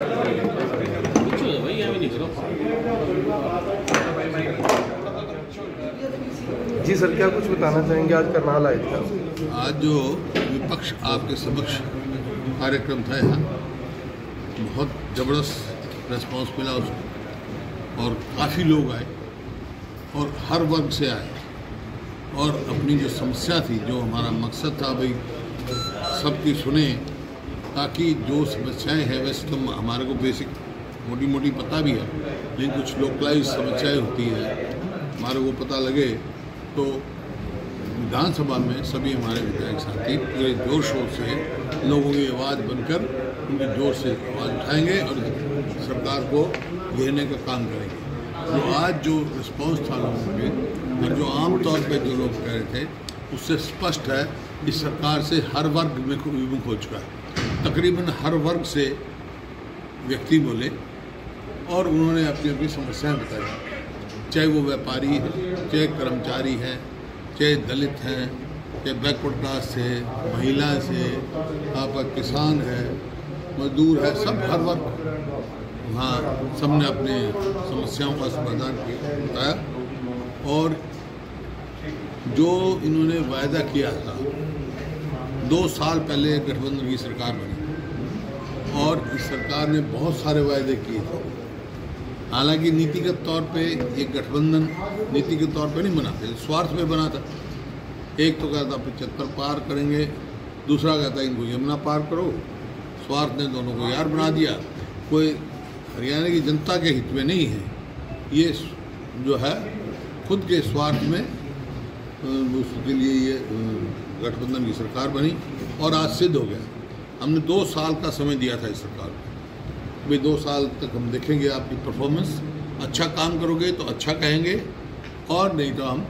जी sir, क्या कुछ बताना चाहेंगे? आज करनाल आए थे। आज जो विपक्ष आपके समक्ष कार्यक्रम था यहाँ, बहुत ज़बरदस्त रिस्पांस मिला उसको और काफ़ी लोग आए और हर वर्ग से आए और अपनी जो समस्या थी, जो हमारा मकसद था भाई सबकी सुने, ताकि जो समस्याएं हैं वैसे तो हमारे को बेसिक मोटी मोटी पता भी है, लेकिन कुछ लोकलाइज समस्याएं होती है हमारे को पता लगे। तो विधानसभा में सभी हमारे विधायक साथी पूरे जोर शोर से लोगों की आवाज़ बनकर उनकी जोर से आवाज़ उठाएंगे और सरकार को घेरने का काम करेंगे। तो आज जो रिस्पांस था लोगों के और जो आम तौर पे जो लोग कह रहे थे, उससे स्पष्ट है कि सरकार से हर वर्ग में विमुख हो चुका है। तकरीबन हर वर्ग से व्यक्ति बोले और उन्होंने अपनी अपनी समस्याएं बताई, चाहे वो व्यापारी है, चाहे कर्मचारी है, चाहे दलित हैं, चाहे बैकवर्ड क्लास से, महिला से, आपका किसान है, मजदूर है, सब हर वर्ग वहाँ सबने अपने समस्याओं का समाधान बताया। और जो इन्होंने वायदा किया था, 2 साल पहले गठबंधन की सरकार बनी और इस सरकार ने बहुत सारे वायदे किए थे। हालांकि नीतिगत तौर पे ये गठबंधन नीतिगत तौर पे नहीं बनाते, स्वार्थ में बना था। एक तो कहता 75 पार करेंगे, दूसरा कहता इनको यमुना पार करो। स्वार्थ ने दोनों को यार बना दिया। कोई हरियाणा की जनता के हित में नहीं है, ये जो है खुद के स्वार्थ में, उसके लिए ये गठबंधन की सरकार बनी और आज सिद्ध हो गया। हमने 2 साल का समय दिया था इस सरकार को, भाई 2 साल तक हम देखेंगे आपकी परफॉर्मेंस, अच्छा काम करोगे तो अच्छा कहेंगे और नहीं तो हम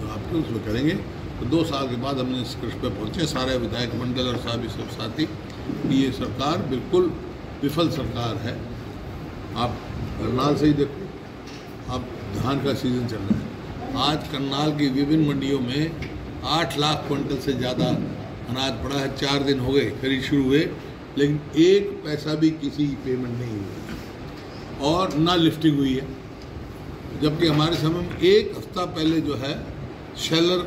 आपके उसमें करेंगे। तो 2 साल के बाद हमने निष्कर्ष पर पहुँचे, सारे विधायक मंडल और साहब सब साथी, कि ये सरकार बिल्कुल विफल सरकार है। आप करनाल से ही देखो, अब धान का सीज़न चल रहा है। आज करनाल की विभिन्न मंडियों में 8 लाख क्विंटल से ज़्यादा अनाज पड़ा है। 4 दिन हो गए खरीद शुरू हुए, लेकिन 1 पैसा भी किसी की पेमेंट नहीं हुई और ना लिफ्टिंग हुई है। जबकि हमारे समय में 1 हफ्ता पहले जो है शेलर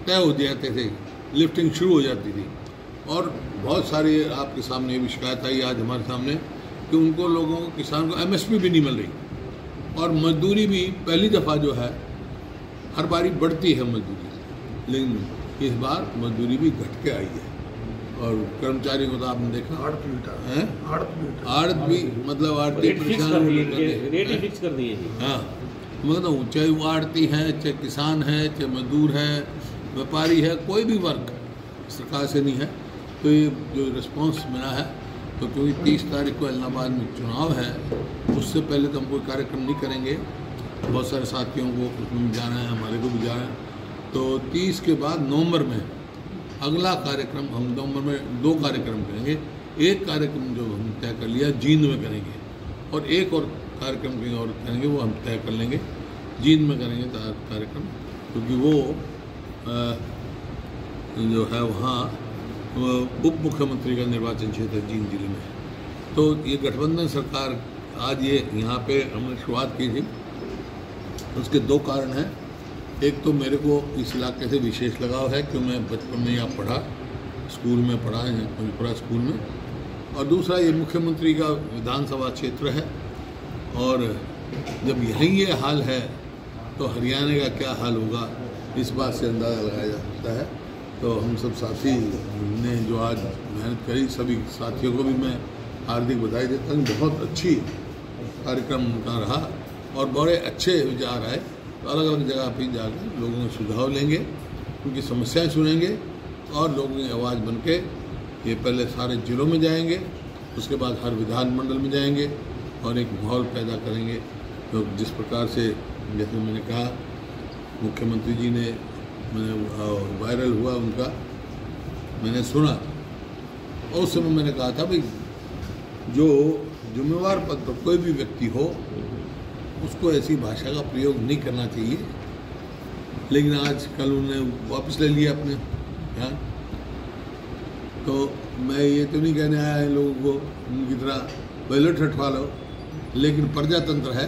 तय हो जाते थे, लिफ्टिंग शुरू हो जाती थी। और बहुत सारी आपके सामने भी शिकायत आई आज हमारे सामने कि उनको लोगों को, किसान को MSP भी नहीं मिल रही और मजदूरी भी पहली दफ़ा जो है, हर बारी बढ़ती है मजदूरी, लेकिन इस बार मजदूरी भी घट के आई है। और कर्मचारी को तो आपने देखा, आड़त भी मतलब आड़ती रेट ही फिक्स कर दिए। हाँ, मतलब चाहे वो आड़ती है, चाहे किसान है, चाहे मजदूर है, व्यापारी है, कोई भी वर्ग सरकार से नहीं है। तो ये जो रिस्पांस मिला है, तो क्योंकि 30 तारीख को इलाहाबाद में चुनाव है, उससे पहले तो हम कोई कार्यक्रम नहीं करेंगे। बहुत सारे साथियों को उसमें भी जाना है, हमारे को भी जाना है। तो 30 के बाद नवंबर में अगला कार्यक्रम, हम नवंबर में 2 कार्यक्रम करेंगे। एक कार्यक्रम जो हम तय कर लिया जींद में करेंगे और एक और कार्यक्रम कहीं और करेंगे, वो हम तय कर लेंगे। जींद में करेंगे कार्यक्रम, क्योंकि वो जो है वहाँ उप मुख्यमंत्री का निर्वाचन क्षेत्र है जींद जिले में। तो ये गठबंधन सरकार आज ये यहाँ पे हमने शुरुआत की थी, उसके 2 कारण हैं। एक तो मेरे को इस इलाके से विशेष लगाव है, क्योंकि मैं बचपन में यहाँ पढ़ा, स्कूल में पढ़ा है, मणिपुरा स्कूल में। और दूसरा, ये मुख्यमंत्री का विधानसभा क्षेत्र है और जब यहीं ये हाल है तो हरियाणा का क्या हाल होगा, इस बात से अंदाज़ा लगाया जा सकता है। तो हम सब साथी ने जो आज मेहनत करी, सभी साथियों को भी मैं हार्दिक बधाई देता हूँ। बहुत अच्छी कार्यक्रम उनका रहा और बड़े अच्छे विचार आए। तो अलग अलग जगह पर जाकर लोगों के सुझाव लेंगे, उनकी समस्याएं सुनेंगे और लोगों की आवाज़ बन के ये पहले सारे जिलों में जाएंगे, उसके बाद हर विधानमंडल में जाएंगे और एक माहौल पैदा करेंगे। तो जिस प्रकार से, जैसे मैंने कहा, मुख्यमंत्री जी ने वायरल हुआ उनका, मैंने सुना और उस समय मैंने कहा था भाई जो जिम्मेवार पद पर कोई भी व्यक्ति हो, उसको ऐसी भाषा का प्रयोग नहीं करना चाहिए। लेकिन आज कल उन्होंने वापस ले लिया अपने यहाँ। तो मैं ये तो नहीं कहने आया इन लोगों को उनकी तरह बैलेट हटवा लो, लेकिन प्रजातंत्र है,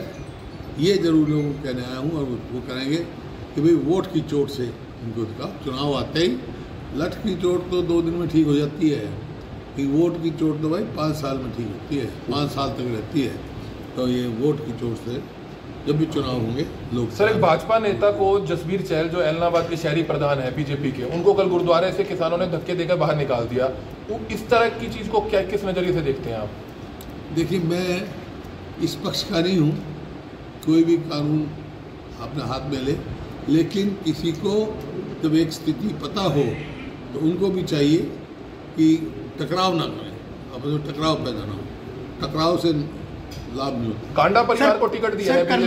ये जरूर लोगों को कहने आया हूँ। और वो करेंगे कि भाई वोट की चोट से इनको चुनाव आते ही, लठ की चोट तो 2 दिन में ठीक हो जाती है, कि वोट की चोट तो भाई 5 साल में ठीक होती है, 5 साल तक रहती है। तो ये वोट की चोट से जब भी चुनाव होंगे लोग। सर, एक भाजपा नेता को जसबीर चहल जो एलनाबाद के शहरी प्रधान है बीजेपी के, उनको कल गुरुद्वारे से किसानों ने धक्के देकर बाहर निकाल दिया। तो इस तरह की चीज़ को क्या, किस नज़रिए से देखते हैं आप? देखिए, मैं इस पक्ष का नहीं हूँ, कोई भी कानून अपने हाथ में ले, लेकिन किसी को जब एक स्थिति पता हो तो उनको भी चाहिए कि टकराव ना करें, अब जो टकराव पैदा ना हो, टकराव से लाभ नहीं होता। कांडा परिवार को टिकट दिया है सभी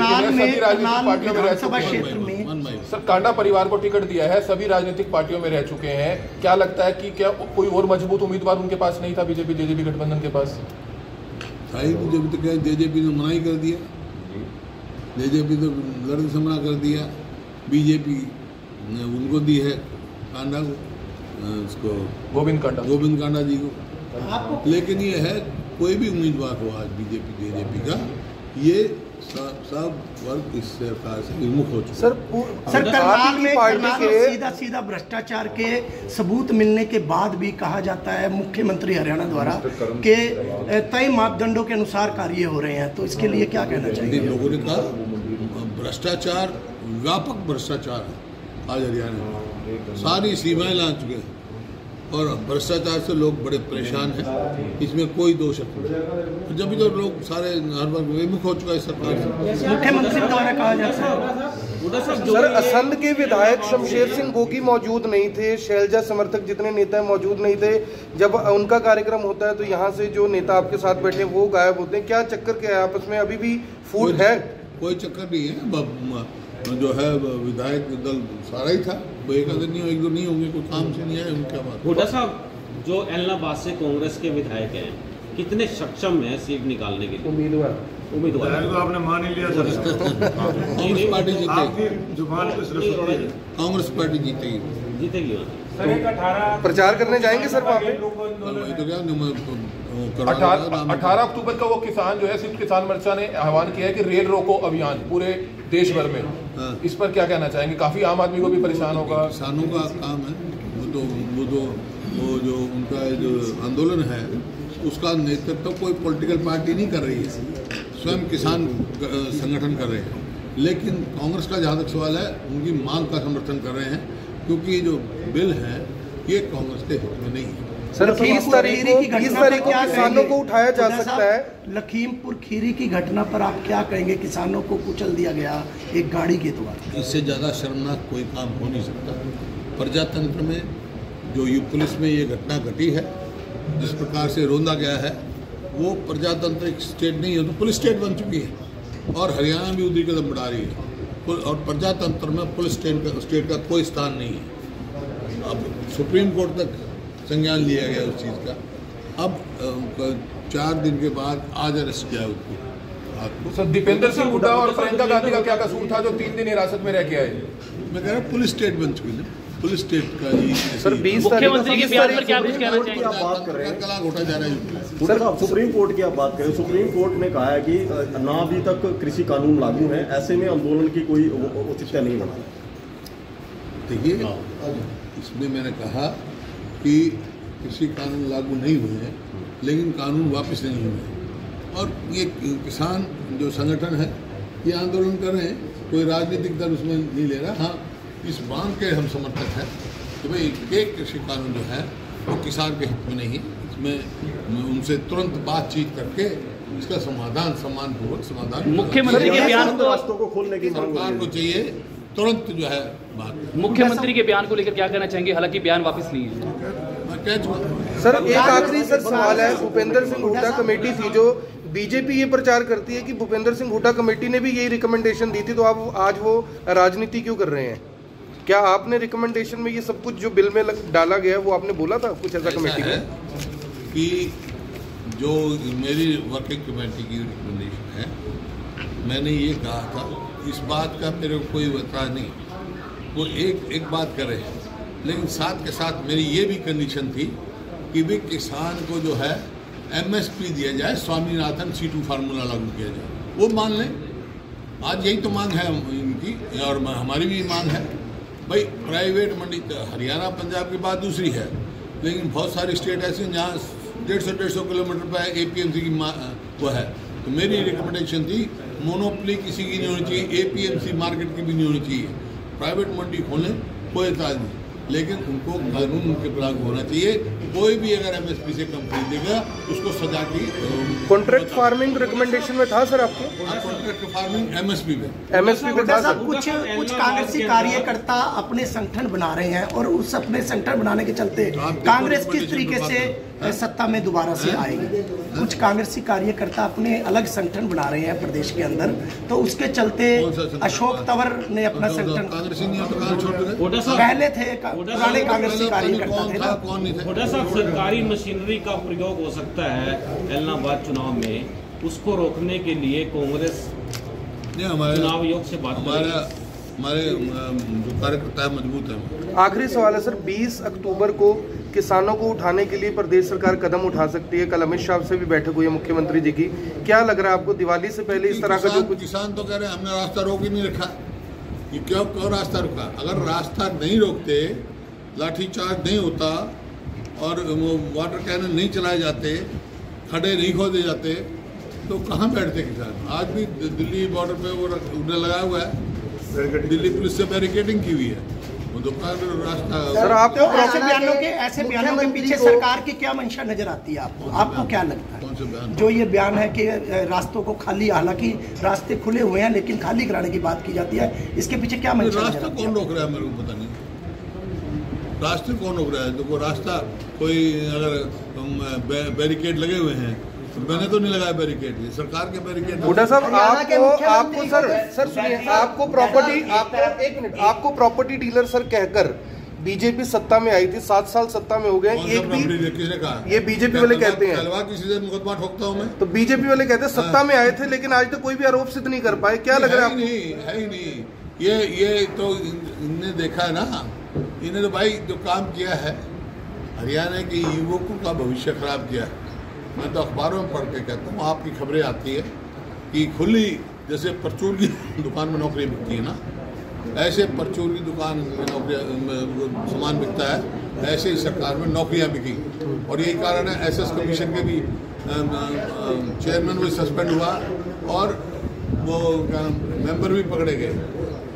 राजनीतिक पार्टियों में रह चुके हैं। सर, कांडा परिवार को टिकट दिया है, सभी राजनीतिक पार्टियों में रह चुके हैं। क्या लगता है कि क्या कोई और मजबूत उम्मीदवार उनके पास नहीं था बीजेपी जेजेपी गठबंधन के पास? जब तक जेजेपी ने मना ही कर दिया, जेजेपी तो लड़ने से मना कर दिया, बीजेपी ने उनको दी है कांडा को, उसको गोविंद कांडा जी को। लेकिन ये है, कोई भी उम्मीदवार हो आज बीजेपी जेजेपी का, ये सब वर्ग इस सरकार से विमुख हो चुके। सर, करनाल में सीधा भ्रष्टाचार के सबूत मिलने के बाद भी कहा जाता है मुख्यमंत्री हरियाणा द्वारा कि तय मापदंडों के अनुसार कार्य हो रहे हैं, तो इसके लिए क्या कहना चाहिए? लोगों ने कहा भ्रष्टाचार, व्यापक भ्रष्टाचार है आज हरियाणा में, सारी सीमाएं ला चुके हैं और भ्रष्टाचार से लोग बड़े परेशान हैं, इसमें कोई दोष नहीं। जब भी तो लोग सारे हर वर्ग विमुख हो चुका है सरकार से। मुख्यमंत्री द्वारा कहा जाता है सर, असंध के विधायक शमशेर सिंह गोगी मौजूद नहीं थे, शैलजा समर्थक जितने नेता मौजूद नहीं थे। जब उनका कार्यक्रम होता है तो यहाँ से जो नेता आपके साथ बैठे वो गायब होते हैं, क्या चक्कर क्या है आपस में? अभी भी फूट है? कोई चक्कर नहीं है, जो है विधायक दल सारा ही था, वो एक आदमी नहीं, एक दो नहीं होंगे, कोई काम से नहीं आए, उनका बात। हुड्डा साहब, जो एलनाबाद से कांग्रेस के विधायक हैं, कितने सक्षम हैं सीट निकालने के लिए? उम्मीदवार तो आपने मान ही लिया। कांग्रेस पार्टी जीतेगी, जुबान पे कांग्रेस पार्टी जीतेगी। प्रचार करने जाएंगे सर वहाँ पे? तो क्या 18 अक्टूबर का वो किसान जो है, सिर्फ किसान मोर्चा ने आह्वान किया है कि रेल रोको अभियान पूरे देश भर में। हाँ। इस पर क्या कहना चाहेंगे? काफी आम आदमी को भी परेशान होगा। किसानों का काम है, वो जो उनका जो आंदोलन है उसका नेतृत्व कोई पॉलिटिकल पार्टी नहीं कर रही है, स्वयं किसान संगठन कर रहे हैं। लेकिन कांग्रेस का जहाँ तक सवाल है, उनकी मांग का समर्थन कर रहे हैं, क्योंकि जो बिल है ये कांग्रेस के हित में नहीं है। सर, 30 तारीख को किसानों को उठाया जा सकता है। लखीमपुर खीरी की घटना पर आप क्या कहेंगे? किसानों को कुचल दिया गया एक गाड़ी के द्वारा। इससे ज़्यादा शर्मनाक कोई काम हो नहीं सकता। प्रजातंत्र में जो पुलिस में ये घटना घटी है, जिस प्रकार से रोंदा गया है, वो प्रजातंत्र एक स्टेट नहीं है, तो पुलिस स्टेट बन चुकी है और हरियाणा भी उधर कदम बढ़ा रही है। और प्रजातंत्र में पुलिस स्टेट का कोई स्थान नहीं है। अब सुप्रीम कोर्ट तक संज्ञान लिया गया उस चीज़ का। अब 4 दिन के बाद आज अरेस्ट किया उसको। सर, दीपेंद्र सिंह हुड्डा और प्रियंका गांधी का क्या कसूर था जो 3 दिन हिरासत में रह के आए? मैं कह रहा हूँ पुलिस स्टेट बन चुकी है, पुलिस स्टेट का ही। सर, 20 मुख्यमंत्री के बयान पर क्या कुछ कहना चाहेंगे? बात कर रहे हैं, कला घोटा जा रहा है। सर, सुप्रीम कोर्ट की आप बात करें, सुप्रीम कोर्ट ने कहा है कि ना अभी तक कृषि कानून लागू है, ऐसे में आंदोलन की कोई औचित्य नहीं बना। देखिए, इसमें मैंने कहा कि कृषि कानून लागू नहीं हुए हैं, लेकिन कानून वापस नहीं हुए हैं। और ये किसान जो संगठन है ये आंदोलन कर रहे हैं, कोई राजनीतिक दल उसमें नहीं ले रहा। हाँ, इस बात के हम समर्थक हैं कि भाई एक कृषि कानून जो है वो किसान के हित में नहीं है। इसमें उनसे तुरंत बातचीत करके इसका समाधान सम्मानपूर्वक समाधान। मुख्यमंत्री के बयान रास्तों को खोलने की सरकार को चाहिए तुरंत जो है बात। मुख्यमंत्री के बयान को लेकर क्या कहना चाहेंगे? हालांकि बयान वापस नहीं है। मैं कह चुका। सर, एक आखिरी सवाल है। भूपेंद्र सिंह हुड्डा कमेटी थी जो बीजेपी ये प्रचार करती है कि भूपेंद्र सिंह हुड्डा कमेटी ने भी यही रिकमेंडेशन दी थी, तो आप आज वो राजनीति क्यों कर रहे हैं? क्या आपने रिकमेंडेशन में ये सब कुछ जो बिल में डाला गया वो आपने बोला था कुछ ऐसा कमेटी है कि जो मेरी वर्किंग कमेटी की रिकमेंडेशन है, मैंने ये कहा था, इस बात का मेरे को कोई एतराज नहीं, वो एक बात करे, लेकिन साथ के साथ मेरी ये भी कंडीशन थी कि भी किसान को जो है MSP दिया जाए, स्वामीनाथन C2 फार्मूला लागू किया जाए, वो मान लें। आज यही तो मांग है इनकी और हमारी भी मांग है। भाई प्राइवेट मंडी हरियाणा पंजाब की बात दूसरी है, लेकिन बहुत सारी स्टेट ऐसी हैं जहाँ 150 किलोमीटर पर APMC की वो है। तो मेरी रिकमेंडेशन थी मोनोपोली किसी की नहीं होनी चाहिए, APMC मार्केट की भी नहीं होनी चाहिए। प्राइवेट मंडी खोलें, कोई एतराज नहीं, लेकिन उनको कानून उनके लागू होना चाहिए। कोई भी अगर MSP से कम खरीदेगा उसको सजा की। कॉन्ट्रैक्ट फार्मिंग रिकमेंडेशन में था सर आपको? कॉन्ट्रैक्ट फार्मिंग MSP पे था सर। कुछ कांग्रेसी कार्यकर्ता अपने संगठन बना रहे हैं और उस अपने संगठन बनाने के चलते कांग्रेस किस तरीके से सत्ता में दोबारा से आएगी। कुछ कांग्रेसी कार्यकर्ता अपने अलग संगठन बना रहे हैं प्रदेश के अंदर, तो उसके चलते अशोक तंवर ने अपना संगठन पहले थे, पुराने कांग्रेसी कार्यकर्ता थे ना। थोड़ा सा सरकारी मशीनरी का प्रयोग हो सकता है एलनाबाद चुनाव में, उसको रोकने के लिए कांग्रेस चुनाव आयोग से बात हमारे जो कार्यकर्ता है मजबूत है। आखिरी सवाल है सर, 20 अक्टूबर को किसानों को उठाने के लिए प्रदेश सरकार कदम उठा सकती है। कल अमित शाह से भी बैठक हुई है मुख्यमंत्री जी की, क्या लग रहा है आपको दिवाली से पहले इस तरह का जो कुछ? किसान तो कह रहे हैं हमने रास्ता रोक ही नहीं रखा। ये क्यों रास्ता रुका? अगर रास्ता नहीं रोकते, लाठीचार्ज नहीं होता और वाटर कैनल नहीं चलाए जाते, खड्डे नहीं खोदे जाते, तो कहाँ बैठते किसान? आज भी दिल्ली बॉर्डर पे वो उन्हें लगाया हुआ है, दिल्ली पुलिस से बैरिकेडिंग की हुई है, वो दोपहर रास्ता। सर आपको ऐसे बयानों के पीछे सरकार की क्या मंशा नजर आती है आपको? आपको क्या लगता है? कौन से बयान? जो ये बयान है कि रास्तों को खाली, हालांकि रास्ते खुले हुए हैं लेकिन खाली कराने की बात की जाती है, इसके पीछे क्या मंशा? रास्ता कौन रोक रहा है मेरे को पता नहीं। रास्ते कौन रोक रहा है? देखो रास्ता कोई अगर बैरिकेड लगे हुए हैं, मैंने तो नहीं लगाया बैरिकेड, सरकार के बैरिकेड। हुड्डा साहब आपको सर सुनिए, आपको प्रॉपर्टी डीलर सर कहकर बीजेपी सत्ता में आई थी, 7 साल सत्ता में हो गए, एक भी किसने कहा? ये बीजेपी वाले कहते हैं। किसी से मुकदमा ठोकता हूं मैं? तो बीजेपी वाले कहते हैं सत्ता में आए थे लेकिन आज तक कोई भी आरोप सिद्ध नहीं कर पाए, क्या लग रहा है? है ही नहीं। ये तो इनने देखा है ना, इन्हें तो भाई जो काम किया है हरियाणा के युवकों का भविष्य खराब किया है। मैं तो अखबारों में पढ़ के कहता हूँ, आपकी खबरें आती है कि खुली जैसे परचून की दुकान में नौकरी बिकती है ना, ऐसे परचून की दुकान में नौकरी सामान बिकता है, ऐसे ही सरकार में नौकरियां बिकी। और यही कारण है SS कमीशन के भी चेयरमैन भी सस्पेंड हुआ और वो मेंबर भी पकड़े गए।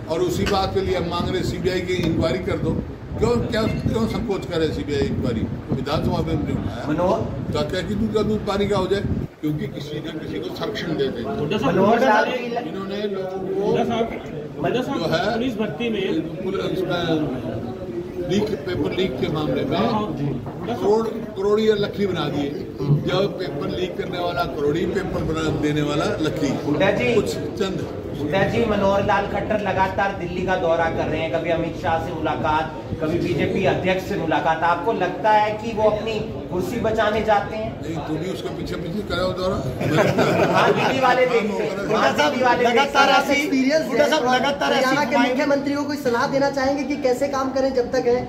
और उसी बात के लिए हम मांग रहे CBI की इंक्वायरी कर दो। क्यों संकोच करे CBI इंक्वायरी? विधानसभा में हमने उठाया क्या कि दूध का दूध पानी का हो जाए, क्योंकि किसी न किसी को संरक्षण देते हैं। इन्होंने लोगों को जो है पुलिस भर्ती में पेपर लीक के मामले में करोड़ी या लखी बना दिए। जब पेपर लीक करने वाला करोड़ी, पेपर बना देने वाला लखी। कुछ चंद हुड्डा जी, मनोहर लाल खट्टर लगातार दिल्ली का दौरा कर रहे हैं, कभी अमित शाह से मुलाकात, कभी बीजेपी अध्यक्ष से मुलाकात। आपको लगता है कि वो अपनी कुर्सी बचाने जाते हैं? नहीं, तू भी उसके पीछे पीछे करे हो दौरा। दिल्ली वाले लगातार हरियाणा के मुख्यमंत्री को कोई सलाह देना चाहेंगे कि कैसे काम करें जब तक है?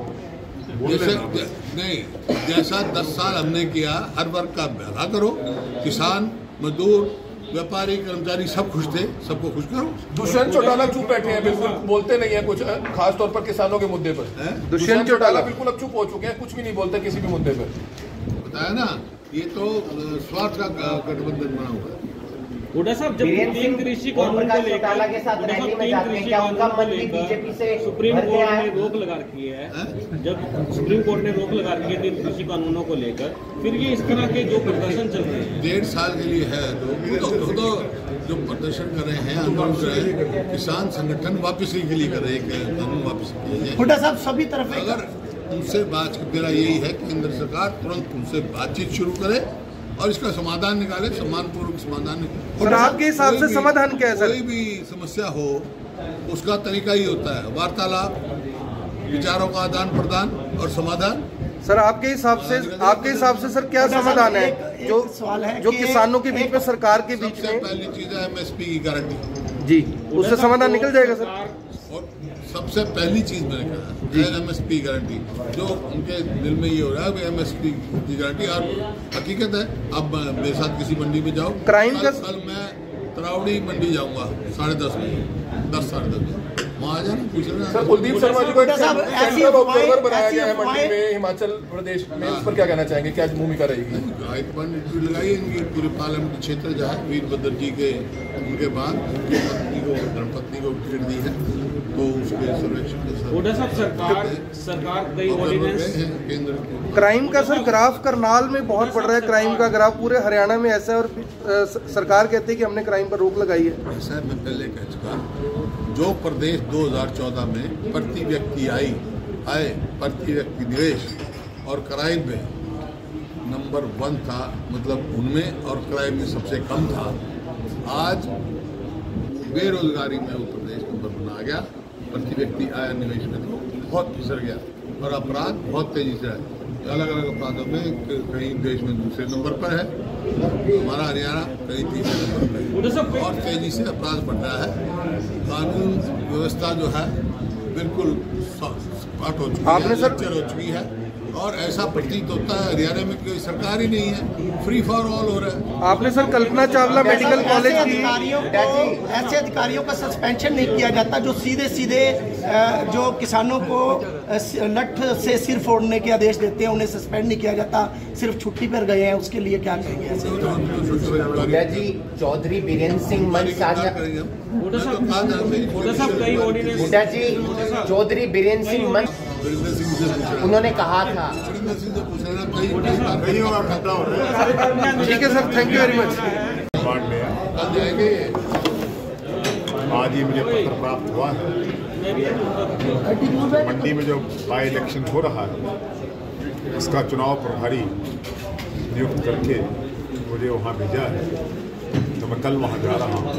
जैसा 10 साल हमने किया, हर वर्ग का भला करो, किसान, मजदूर, व्यापारी, कर्मचारी सब खुश थे, सबको खुश करो। दुष्यंत चौटाला चुप बैठे हैं, बिल्कुल बोलते नहीं है कुछ, खास तौर पर किसानों के मुद्दे पर। दुष्यंत चौटाला बिल्कुल अब चुप हो चुके हैं, कुछ भी नहीं बोलते किसी भी मुद्दे पर। बताया ना, ये तो स्वार्थ का गठबंधन बना हुआ है। हुड्डा साहब, जब तीन कृषि कानून को लेकर सुप्रीम कोर्ट ने रोक लगा रखी है, जब सुप्रीम कोर्ट ने रोक लगा रखी है तीन कृषि कानूनों को लेकर, फिर ये इस तरह के जो प्रदर्शन चल रहे हैं 1.5 साल के लिए है, तो जो प्रदर्शन कर रहे हैं, आंदोलन कर रहे हैं, किसान संगठन वापसी के लिए कर रहे हैं, कानून वापस किया जाए। हुड्डा साहब, सभी तरफ अगर उनसे बात, मेरा यही है कि केंद्र सरकार तुरंत उनसे बातचीत शुरू करे और इसका समाधान निकाले, सम्मानपूर्वक समाधान निकाले। और आपके हिसाब से समाधान क्या है सर? कोई भी समस्या हो उसका तरीका ही होता है वार्तालाप, विचारों का आदान प्रदान और समाधान। सर आपके हिसाब से सर क्या समाधान है जो किसानों के बीच में, सरकार के बीच में? पहली चीज है MSP की गारंटी जी, उससे समाधान निकल जाएगा सर। और सबसे पहली चीज मैंने कहा MSP गारंटी, जो उनके दिल में ये हो रहा है कि MSP की गारंटी। और हकीकत है, अब मेरे साथ किसी मंडी में जाओ, कल मैं तरावड़ी मंडी जाऊंगा 10:30 बजे, 10 साढ़े 10 वहाँ आ जाना पूछ लेना। सर, कुलदीप शर्मा जी को सेंटर ऑब्जर्वर बनाया गया है मंडी में हिमाचल प्रदेश में, उस पर क्या कहना चाहेंगे, क्या भूमिका रहेगी? ड्यूटी लगाई इनकी, पूरे पार्लियामेंट क्षेत्र जो है वीरभद्र जी के उनके बाद पत्नी को, धर्मपत्नी को टिकट दी है, तो उसके सर्वेक्षण के साथ सरकार कई ऑर्डिनेंस केंद्र क्राइम का सर ग्राफ करनाल में बहुत बढ़ रहा है, क्राइम का ग्राफ पूरे हरियाणा में ऐसा है, और सरकार कहती है कि हमने क्राइम पर रोक लगाई है। ऐसा मैं पहले कह चुका, जो प्रदेश 2014 में प्रति व्यक्ति आय, प्रति व्यक्ति निवेश और क्राइम में नंबर 1 था, मतलब उनमें, और क्राइम में सबसे कम था, आज बेरोजगारी में उत्तर प्रदेश नंबर 1 आ गया, प्रति व्यक्ति आय निवेश में तो बहुत फिसर गया, और अपराध बहुत तेजी से है। अलग अलग अपराधों में कहीं देश में दूसरे नंबर पर है, हमारा हरियाणा कहीं तीसरे नंबर पर है, और तेजी से अपराध बढ़ रहा है। कानून व्यवस्था जो है बिल्कुल सपाट हो चुकी है, लचर हो चुकी है, और ऐसा प्रतीत होता है हरियाणा में कोई सरकार ही नहीं है, फ्री फॉर ऑल हो रहा है। आपने sir Kalpana Chawla medical college की ऐसे अधिकारियों का सस्पेंशन नहीं किया जाता जो सीधे सीधे जो किसानों को लठ से सिर फोड़ने के आदेश देते हैं, उन्हें सस्पेंड नहीं किया जाता, सिर्फ छुट्टी पर गए हैं, उसके लिए क्या कहेंगे? जी चौधरी बीरेन्द्र सिंह मंच हुड्डा जी, चौधरी बीरेन्द्र सिंह मंच, उन्होंने कहा था। ठीक है sir, thank you very much. आज ही मुझे पत्र प्राप्त हुआ है, मंडी में जो बाई इलेक्शन हो रहा है उसका चुनाव प्रभारी नियुक्त करके मुझे वहाँ भेजा है, तो मैं कल वहाँ जा रहा हूँ।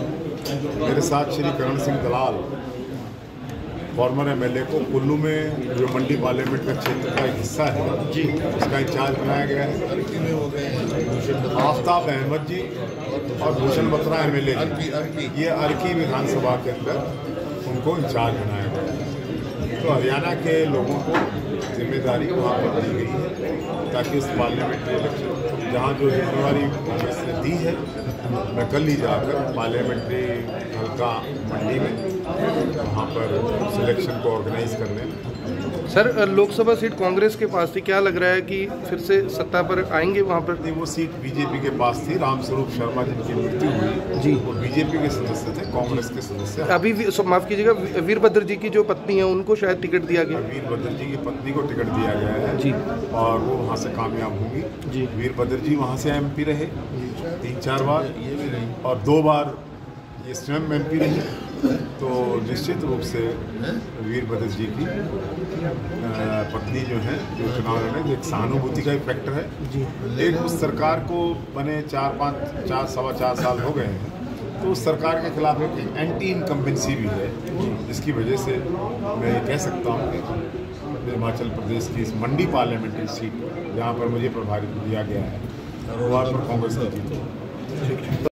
मेरे साथ श्री करण सिंह दलाल, फॉर्मर MLA को कुल्लू में जो मंडी पार्लियामेंट का क्षेत्र का एक हिस्सा है जी, उसका इंचार्ज बनाया गया है। आफ्ताब अहमद जी और भूषण बत्रा MLA, ये अर्की विधानसभा के अंदर उनको इंचार्ज बनाया गया है। तो हरियाणा के लोगों को जिम्मेदारी वहाँ पर दी गई है ताकि उस पार्लियामेंट्री इलेक्शन जहाँ जो जिम्मेवारी कांग्रेस ने दी है, मैं कल ही जाकर पार्लियामेंट्री हल्का मंडी में वहाँ पर सिलेक्शन को ऑर्गेनाइज करने में। सर, लोकसभा सीट कांग्रेस के पास थी, क्या लग रहा है कि फिर से सत्ता पर आएंगे वहाँ पर? नहीं, वो सीट बीजेपी के पास थी। रामस्वरूप शर्मा जिनकी मृत्यु हुई जी, वो बीजेपी के सदस्य थे, कांग्रेस के सदस्य। अभी माफ कीजिएगा, वीरभद्र जी की जो पत्नी है उनको शायद टिकट दिया गया। वीरभद्र जी की पत्नी को टिकट दिया गया है जी, और वो वहाँ से कामयाब होंगी जी। वीरभद्र जी वहाँ से MP रहे 3-4 बार, और 2 बार ये स्वयं MP रही, तो निश्चित रूप से वीरभद्र जी की पत्नी जो है, जो चुनाव लड़े, एक सहानुभूति का एक फैक्टर है जी। एक उस सरकार को बने 4-4 साल हो गए हैं, तो उस सरकार के खिलाफ एक एंटी इनकम्बेंसी भी है, जिसकी वजह से मैं ये कह सकता हूँ कि हिमाचल प्रदेश की इस मंडी पार्लियामेंट्री सीट जहाँ पर मुझे प्रभारी दिया गया है, वहाँ पर कांग्रेस की जीत।